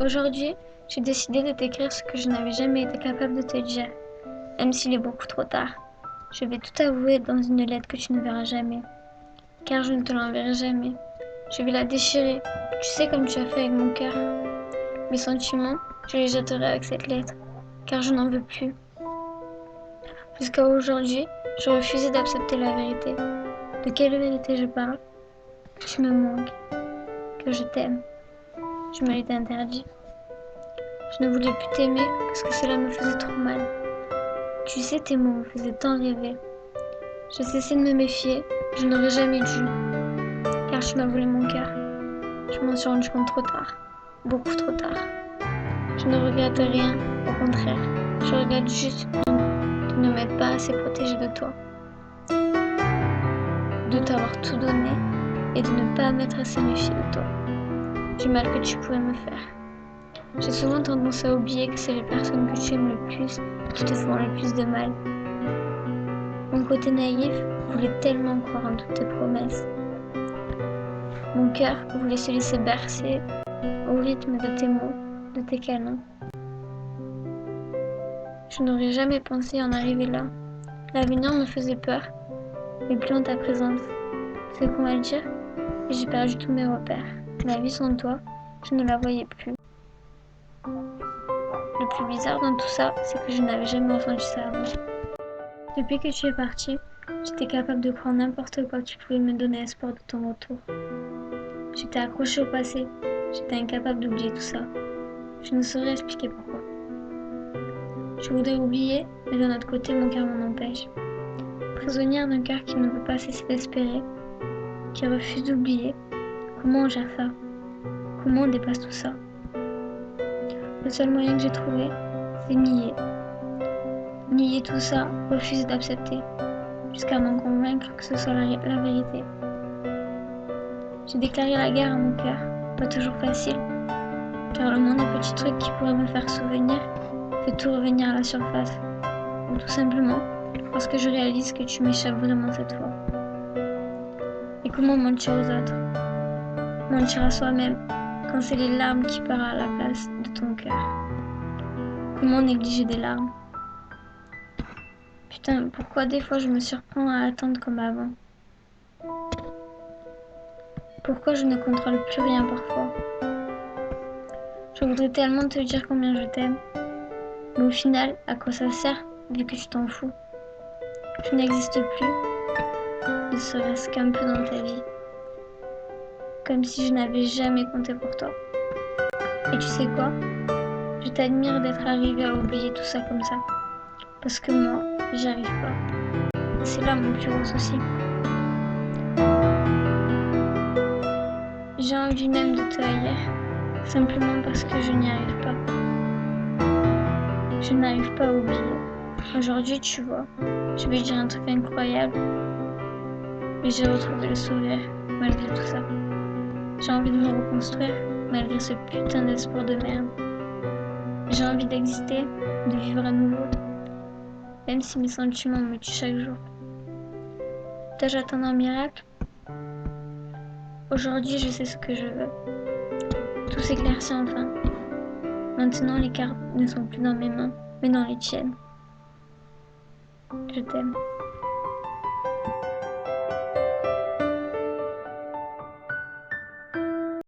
Aujourd'hui, j'ai décidé de t'écrire ce que je n'avais jamais été capable de te dire, même s'il est beaucoup trop tard. Je vais tout avouer dans une lettre que tu ne verras jamais, car je ne te l'enverrai jamais. Je vais la déchirer, tu sais comme tu as fait avec mon cœur. Mes sentiments, je les jetterai avec cette lettre, car je n'en veux plus. Jusqu'à aujourd'hui, je refusais d'accepter la vérité. De quelle vérité je parle? Tu me manques, que je t'aime. Je me l'étais interdit. Je ne voulais plus t'aimer parce que cela me faisait trop mal. Tu sais, tes mots me faisaient tant rêver. J'ai cessé de me méfier, je n'aurais jamais dû, car tu m'as volé mon cœur. Je m'en suis rendu compte trop tard, beaucoup trop tard. Je ne regrette rien, au contraire, je regrette juste de ne m'être pas assez protégée de toi, de t'avoir tout donné et de ne pas m'être assez méfiée de toi, du mal que tu pouvais me faire. J'ai souvent tendance à oublier que c'est les personnes que tu aimes le plus qui te font le plus de mal. Mon côté naïf voulait tellement croire en toutes tes promesses. Mon cœur voulait se laisser bercer au rythme de tes mots, de tes câlins. Je n'aurais jamais pensé en arriver là. L'avenir me faisait peur, mais plus en ta présence. C'est qu'on va le dire, et j'ai perdu tous mes repères. Ma vie sans toi, je ne la voyais plus. Le plus bizarre dans tout ça, c'est que je n'avais jamais ressenti ça avant. Depuis que tu es parti, j'étais capable de croire n'importe quoi que tu pouvais me donner espoir de ton retour. J'étais accrochée au passé, j'étais incapable d'oublier tout ça. Je ne saurais expliquer pourquoi. Je voudrais oublier, mais d'un autre côté, mon cœur m'en empêche. Prisonnière d'un cœur qui ne veut pas cesser d'espérer, qui refuse d'oublier, comment on gère ça? Comment on dépasse tout ça? Le seul moyen que j'ai trouvé, c'est nier. Nier tout ça, refuser d'accepter, jusqu'à m'en convaincre que ce soit la vérité. J'ai déclaré la guerre à mon cœur, pas toujours facile, car le moindre petit truc qui pourrait me faire souvenir fait tout revenir à la surface. Ou tout simplement parce que je réalise que tu m'échappes vraiment cette fois. Et comment mentir aux autres? Mentir à soi-même quand c'est les larmes qui partent à la place de ton cœur. Comment négliger des larmes? Putain, pourquoi des fois je me surprends à attendre comme avant? Pourquoi je ne contrôle plus rien parfois? Je voudrais tellement te dire combien je t'aime. Mais au final, à quoi ça sert vu que tu t'en fous? Je n'existe plus, ne serait-ce qu'un peu dans ta vie. Comme si je n'avais jamais compté pour toi. Et tu sais quoi? Je t'admire d'être arrivé à oublier tout ça comme ça. Parce que moi, j'y arrive pas. C'est là mon plus gros souci. J'ai envie même de te haïr, simplement parce que je n'y arrive pas. Je n'arrive pas à oublier. Aujourd'hui, tu vois, je vais dire un truc incroyable, mais j'ai retrouvé le sourire malgré tout ça. J'ai envie de me reconstruire malgré ce putain d'espoir de merde. J'ai envie d'exister, de vivre à nouveau, même si mes sentiments me tuent chaque jour. Dois-je attendre un miracle? Aujourd'hui, je sais ce que je veux. Tout s'éclaircit enfin. Maintenant, les cartes ne sont plus dans mes mains, mais dans les tiennes. Je t'aime.